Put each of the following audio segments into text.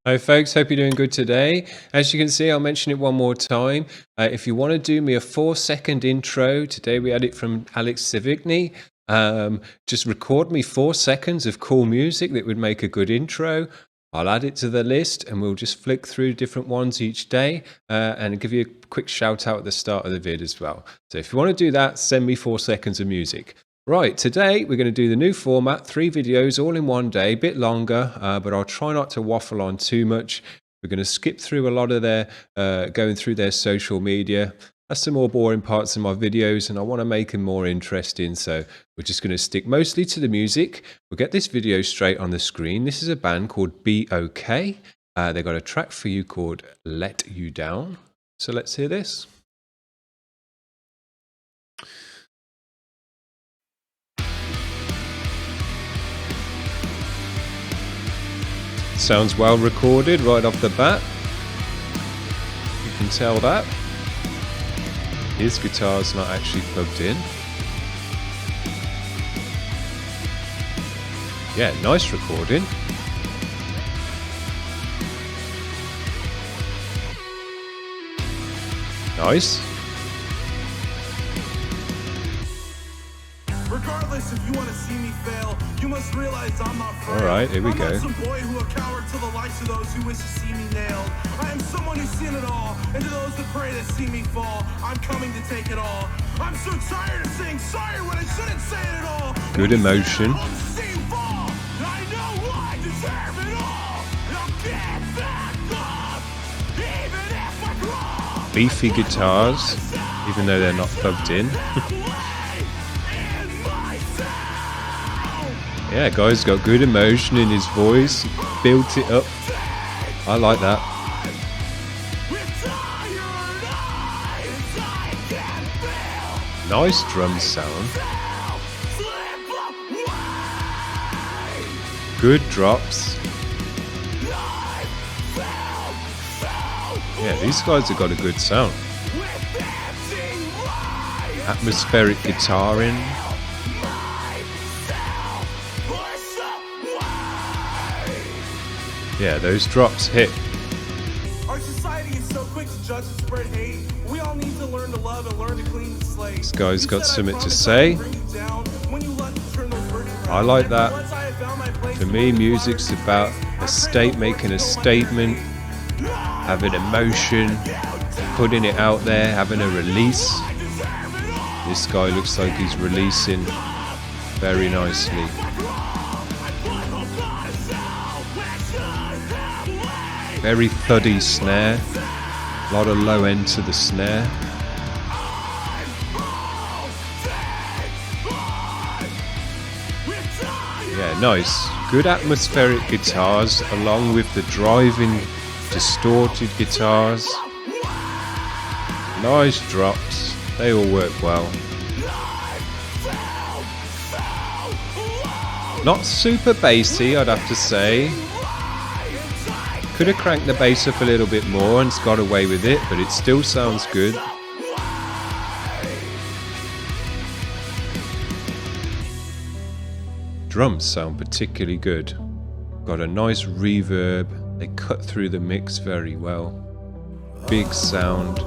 Hi folks, hope you're doing good today. As you can see, I'll mention it one more time. If you want to do me a 4-second intro, today we had it from Alex Savigny. Just record me 4 seconds of cool music that would make a good intro. I'll add it to the list and we'll just flick through different ones each day and give you a quick shout out at the start of the vid as well. So if you want to do that, send me 4 seconds of music. Right, today we're going to do the new format, 3 videos all in one day, a bit longer, but I'll try not to waffle on too much. We're going to skip through a lot of their, going through their social media. That's the more boring parts of my videos and I want to make them more interesting, so we're just going to stick mostly to the music. We'll get this video straight on the screen. This is a band called BOK. They've got a track for you called Let You Down. So let's hear this. Sounds well recorded right off the bat. You can tell that. His guitar's not actually plugged in. Yeah, nice recording. Nice. Regardless, if you want to see me fail, you must realize I'm not frail. Alright, here we go. I'm not some boy who a coward to the likes of those who wish to see me nailed. I am someone who's seen it all, and to those that pray that see me fall, I'm coming to take it all. I'm so tired of saying sorry when I shouldn't say it at all. Good emotion. I know I deserve it all. I'll get back up, even if I crawl. Beefy guitars, even though they're not plugged in. Yeah, guy's got good emotion in his voice, built it up. I like that. Nice drum sound. Good drops. Yeah, these guys have got a good sound. Atmospheric guitaring. Yeah, those drops hit. Our society is so quick to judge and spread hate. We all need to learn to love and learn to clean the slate. This guy's got something to say. I like that. For me, music's about making a statement, having emotion, putting it out there, having a release. This guy looks like he's releasing very nicely. Very thuddy snare, a lot of low end to the snare. Yeah, nice. Good atmospheric guitars along with the driving, distorted guitars. Nice drops, they all work well. Not super bassy, I'd have to say. Could have cranked the bass up a little bit more and got away with it, but it still sounds good. Drums sound particularly good. Got a nice reverb. They cut through the mix very well. Big sound.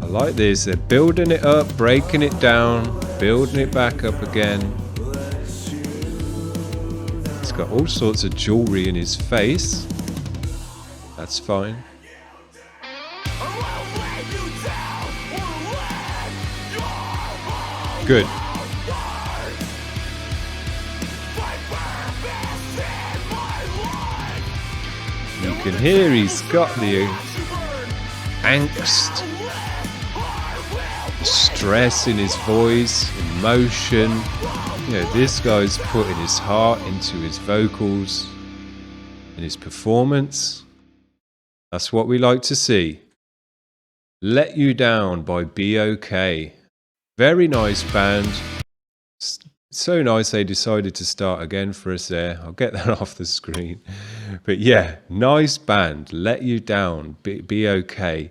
I like this. They're building it up, breaking it down, building it back up again. Got all sorts of jewelry in his face. That's fine. Good. You can hear he's got the angst, stress in his voice, emotion. You know, this guy's putting his heart into his vocals and his performance. That's what we like to see. Let You Down by BOK. Very nice band. So nice they decided to start again for us there. I'll get that off the screen. But yeah, nice band. Let You Down, BOK.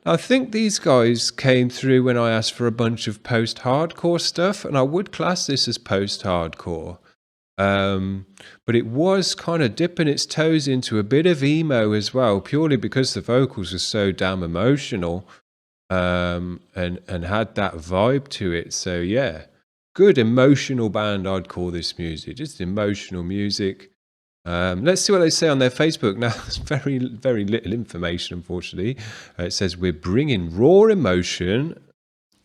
I think these guys came through when I asked for a bunch of post-hardcore stuff, and I would class this as post-hardcore. But it was kind of dipping its toes into a bit of emo as well, purely because the vocals are so damn emotional, and had that vibe to it. So yeah, good emotional band, I'd call this music. Just emotional music. Let's see what they say on their Facebook. Now, there's very, very little information, unfortunately. It says, we're bringing raw emotion,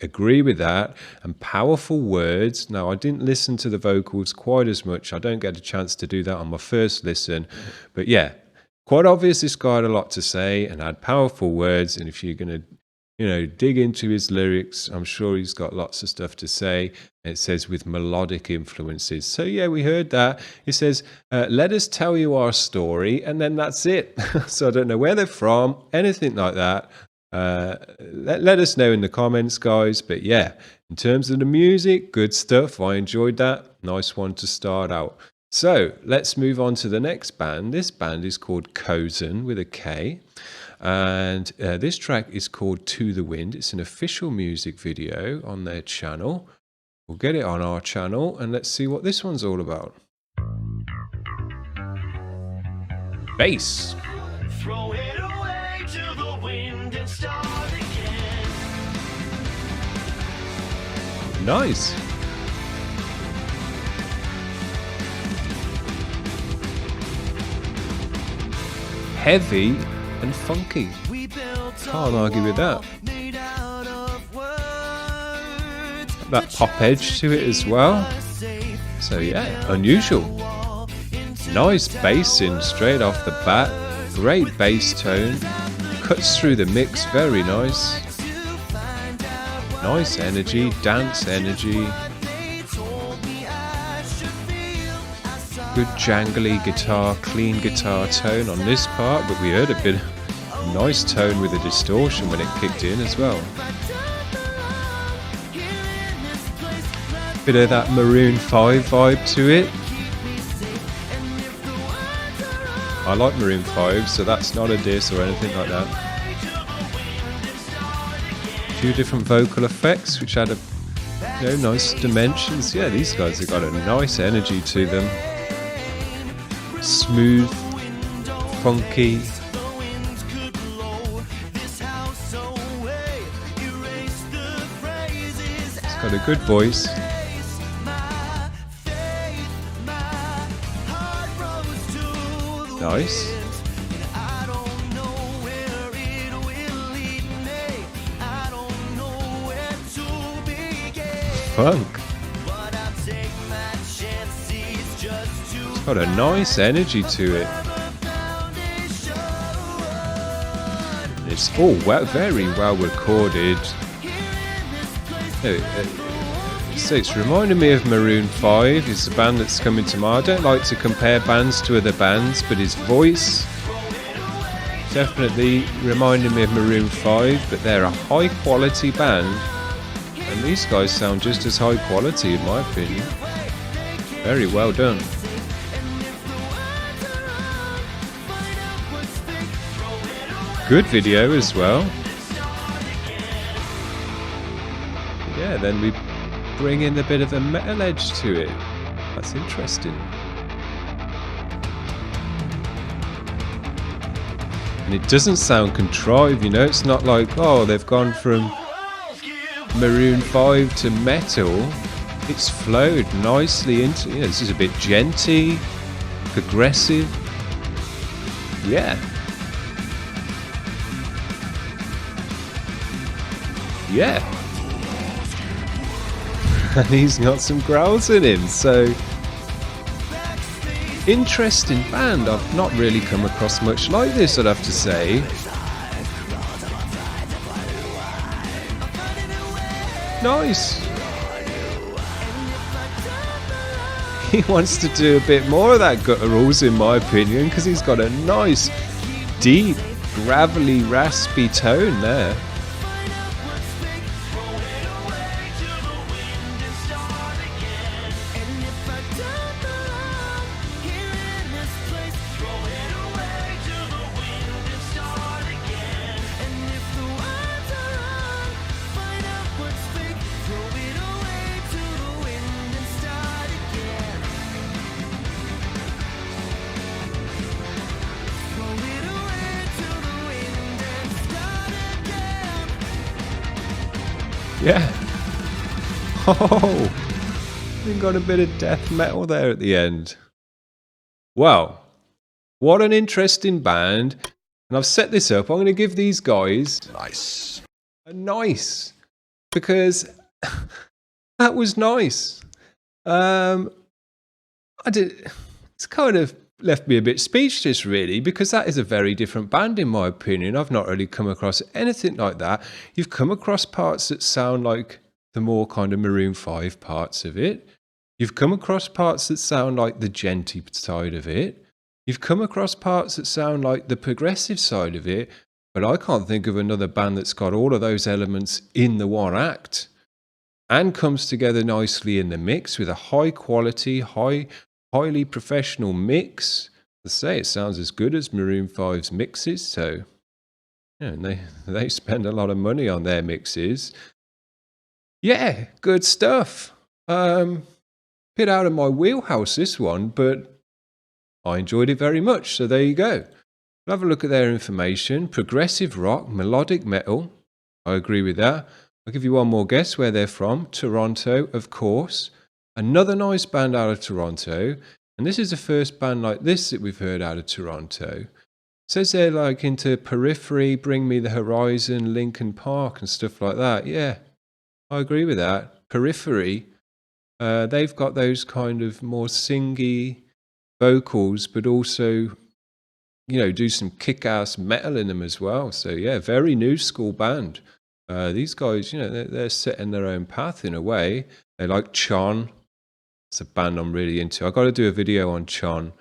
agree with that, and powerful words. Now, I didn't listen to the vocals quite as much. I don't get a chance to do that on my first listen. But yeah, quite obvious this guy had a lot to say and had powerful words. And if you're going to dig into his lyrics, I'm sure he's got lots of stuff to say. It says with melodic influences. So yeah, we heard that. It says, let us tell you our story, and then that's it. So I don't know where they're from, anything like that. Let us know in the comments, guys. But yeah, in terms of the music, good stuff. I enjoyed that. Nice one to start out. So let's move on to the next band. This band is called Kozen with a K. And this track is called To the Wind. It's an official music video on their channel. We'll get it on our channel and let's see what this one's all about. Bass. Throw it away to the wind and start again. Nice. Heavy and funky. Can't argue with that. That pop edge to it as well. So yeah, unusual. Nice bass in straight off the bat. Great bass tone. Cuts through the mix, very nice. Nice energy, dance energy. Good jangly guitar, clean guitar tone on this part, but we heard a bit of nice tone with the distortion when it kicked in as well. Bit of that Maroon 5 vibe to it. I like Maroon 5, so that's not a diss or anything like that. A few different vocal effects which had a nice dimensions. Yeah, these guys have got a nice energy to them. Smooth, funky. It's got a good voice. Nice. Funk. It's got a nice energy to it. It's all very well recorded. So it's reminding me of Maroon 5. It's a band that's coming to mind. I don't like to compare bands to other bands, but his voice definitely reminded me of Maroon 5, but they're a high quality band, and these guys sound just as high quality in my opinion. Very well done. Good video as well. Yeah, then we bring in a bit of a metal edge to it. That's interesting. And it doesn't sound contrived, it's not like, oh, they've gone from Maroon 5 to metal. It's flowed nicely into, this is a bit genty, progressive. Yeah. Yeah. And he's got some growls in him, so interesting band. I've not really come across much like this, I'd have to say. Nice. He wants to do a bit more of that gutturals in my opinion, because he's got a nice deep gravelly raspy tone there. Yeah. Oh, we got a bit of death metal there at the end. Wow, what an interesting band. And I've set this up. I'm going to give these guys a nice, because that was nice. I did. It's kind of left me a bit speechless, really, because that is a very different band, in my opinion. I've not really come across anything like that. You've come across parts that sound like the more kind of Maroon 5 parts of it. You've come across parts that sound like the djenty side of it. You've come across parts that sound like the progressive side of it. But I can't think of another band that's got all of those elements in the one act and comes together nicely in the mix with a high quality, highly professional mix. Let's say it sounds as good as Maroon 5's mixes. So, yeah, and they spend a lot of money on their mixes. Yeah, good stuff. Bit out of my wheelhouse, this one, but I enjoyed it very much. So there you go. We'll have a look at their information. Progressive rock, melodic metal. I agree with that. I'll give you one more guess where they're from. Toronto, of course. Another nice band out of Toronto. And this is the first band like this that we've heard out of Toronto. It says they're like into Periphery, Bring Me the Horizon, Linkin Park and stuff like that. Yeah, I agree with that. Periphery. They've got those kind of more singy vocals, but also, do some kick-ass metal in them as well. So yeah, very new school band. These guys, they're setting their own path in a way. They like Chon. It's a band I'm really into. I've got to do a video on Chon.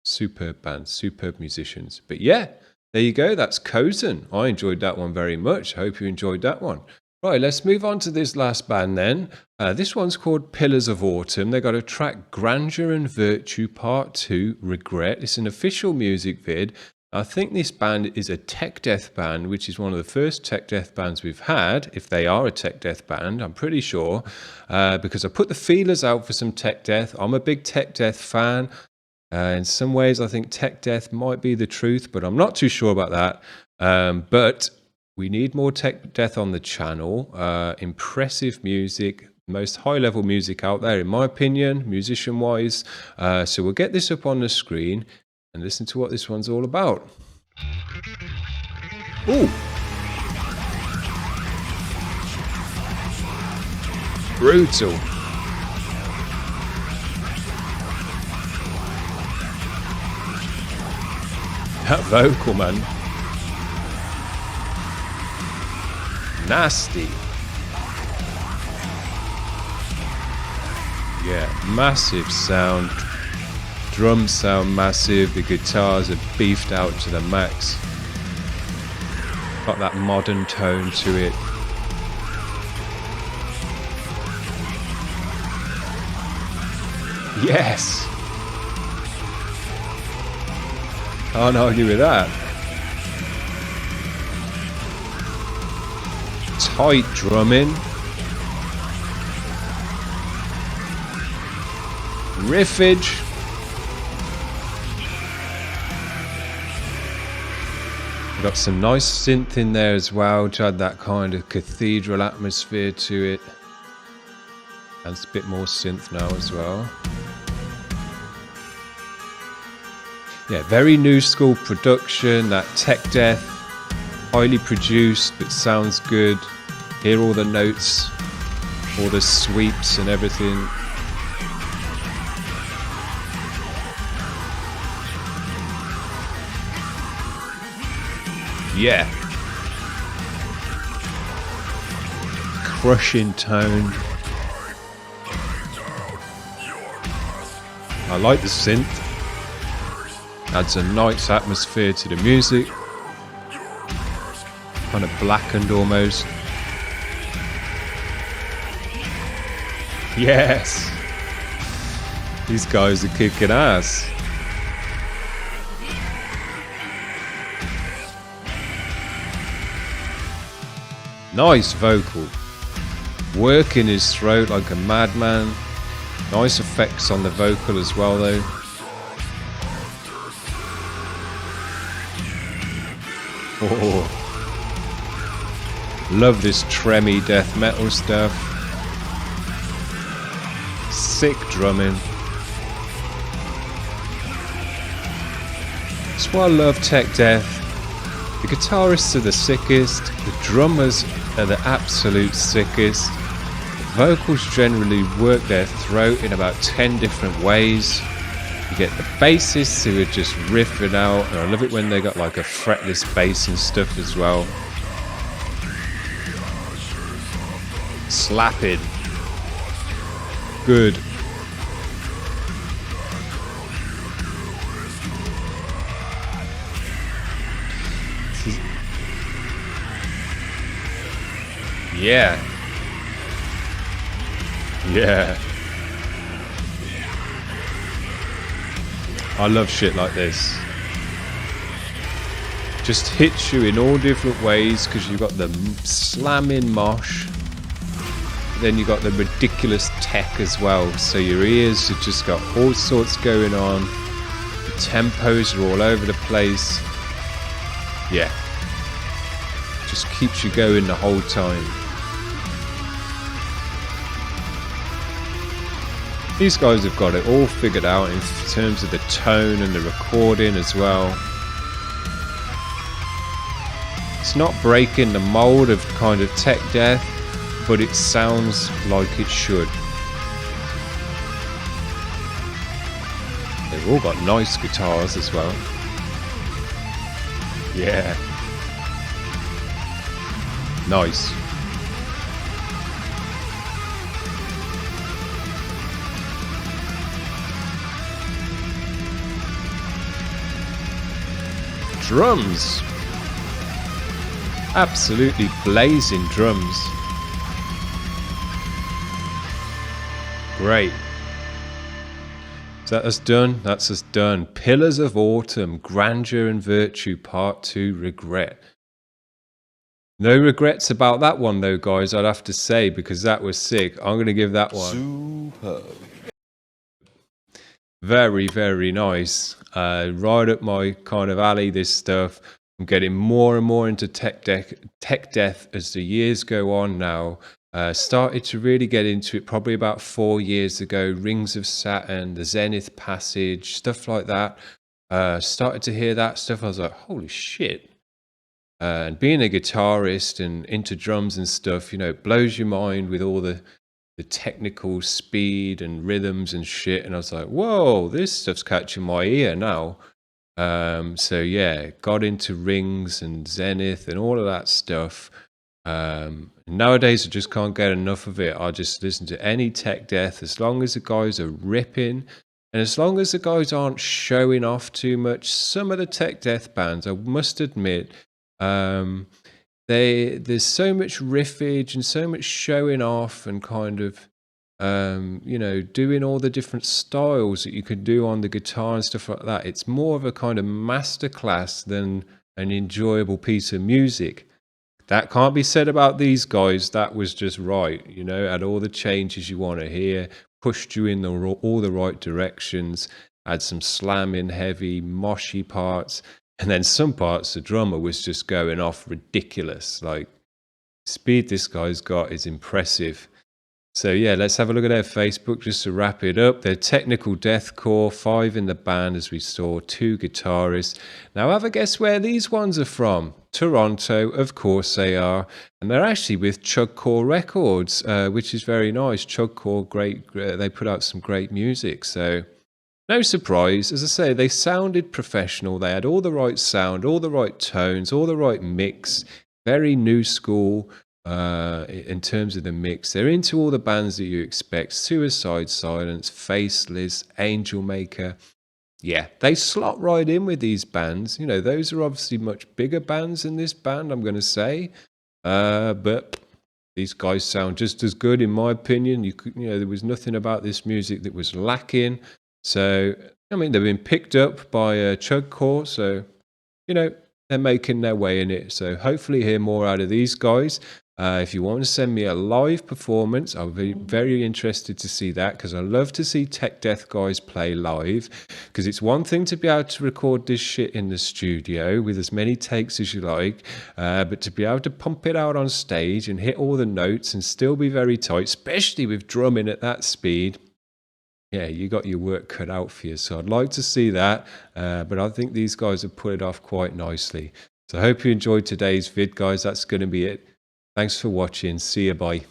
Superb band, superb musicians. But yeah, there you go. That's Kozen. I enjoyed that one very much. I hope you enjoyed that one. Right, let's move on to this last band then. This one's called Pillars of Autumn. They got a track Grandeur and Virtue Part 2, Regret. It's an official music vid. I think this band is a tech death band, which is one of the first tech death bands we've had, if they are a tech death band, I'm pretty sure, because I put the feelers out for some tech death. I'm a big tech death fan. In some ways, I think tech death might be the truth, but I'm not too sure about that. But we need more tech death on the channel. Impressive music, most high-level music out there, in my opinion, musician-wise. So we'll get this up on the screen and listen to what this one's all about. Ooh. Brutal. That vocal, man. Nasty. Yeah, massive sound. Drums sound massive. The guitars are beefed out to the max. Got that modern tone to it. Yes. Can't argue with that. Tight drumming. Riffage. We've got some nice synth in there as well, to add that kind of cathedral atmosphere to it. And it's a bit more synth now as well. Yeah, very new school production, that tech death, highly produced, but sounds good. Hear all the notes, all the sweeps and everything. Yeah. Crushing tone. I like the synth. Adds a nice atmosphere to the music. Kind of blackened almost. Yes. These guys are kicking ass. Nice vocal. Working his throat like a madman. Nice effects on the vocal as well though. Oh. Love this tremmy death metal stuff. Sick drumming. That's why I love tech death. The guitarists are the sickest, the drummers are the absolute sickest. The vocals generally work their throat in about 10 different ways. You get the bassists who are just riffing out, and I love it when they got like a fretless bass and stuff as well. Slapping. Good. Yeah. Yeah. I love shit like this. Just hits you in all different ways because you've got the slamming mosh. Then you got the ridiculous tech as well. So your ears have just got all sorts going on. The tempos are all over the place. Yeah. Just keeps you going the whole time. These guys have got it all figured out in terms of the tone and the recording as well. It's not breaking the mold of kind of tech death, but it sounds like it should. They've all got nice guitars as well. Yeah. Nice. Drums. Absolutely blazing drums. Great. Is that us done? That's us done. Pillars of Autumn, Grandeur and Virtue, Part 2, Regret. No regrets about that one though, guys, I'd have to say, because that was sick. I'm going to give that one. Superb. Very, very nice. Right up my kind of alley, this stuff. I'm getting more and more into tech death as the years go on now. Started to really get into it probably about 4 years ago. Rings of Saturn, the Zenith Passage, stuff like that. Started to hear that stuff. I was like, holy shit. And being a guitarist and into drums and stuff, you know, it blows your mind with all the technical speed and rhythms and shit. And I was like, whoa, this stuff's catching my ear now. So yeah, got into Rings and Zenith and all of that stuff. Nowadays I just can't get enough of it. I just listen to any tech death as long as the guys are ripping and as long as the guys aren't showing off too much. Some of the tech death bands, I must admit, there's so much riffage and so much showing off and kind of you know, doing all the different styles that you could do on the guitar and stuff like that. It's more of a kind of masterclass than an enjoyable piece of music. That can't be said about these guys. That was just right, you know, had all the changes you want to hear, pushed you in all the right directions, had some slamming, heavy, moshy parts, and then some parts the drummer was just going off ridiculous. Like, speed this guy's got is impressive. So yeah, let's have a look at their Facebook just to wrap it up. They're technical deathcore, 5 in the band as we saw, 2 guitarists. Now have a guess where these ones are from. Toronto, of course they are. And they're actually with Chugcore Records, which is very nice. Chugcore, great, they put out some great music. So no surprise, as I say, they sounded professional. They had all the right sound, all the right tones, all the right mix. Very new school. In terms of the mix, they're into all the bands that you expect: Suicide Silence, Faceless, Angel Maker. Yeah, they slot right in with these bands. You know, those are obviously much bigger bands than this band, I'm going to say. But these guys sound just as good, in my opinion. You know, there was nothing about this music that was lacking. So, I mean, they've been picked up by Chugcore, so, you know, they're making their way in it. So hopefully hear more out of these guys. If you want to send me a live performance, I'll be very interested to see that, because I love to see Tech Death guys play live, because it's one thing to be able to record this shit in the studio with as many takes as you like, but to be able to pump it out on stage and hit all the notes and still be very tight, especially with drumming at that speed, yeah, you got your work cut out for you. So I'd like to see that, but I think these guys have put it off quite nicely. So I hope you enjoyed today's vid, guys. That's going to be it. Thanks for watching. See you. Bye.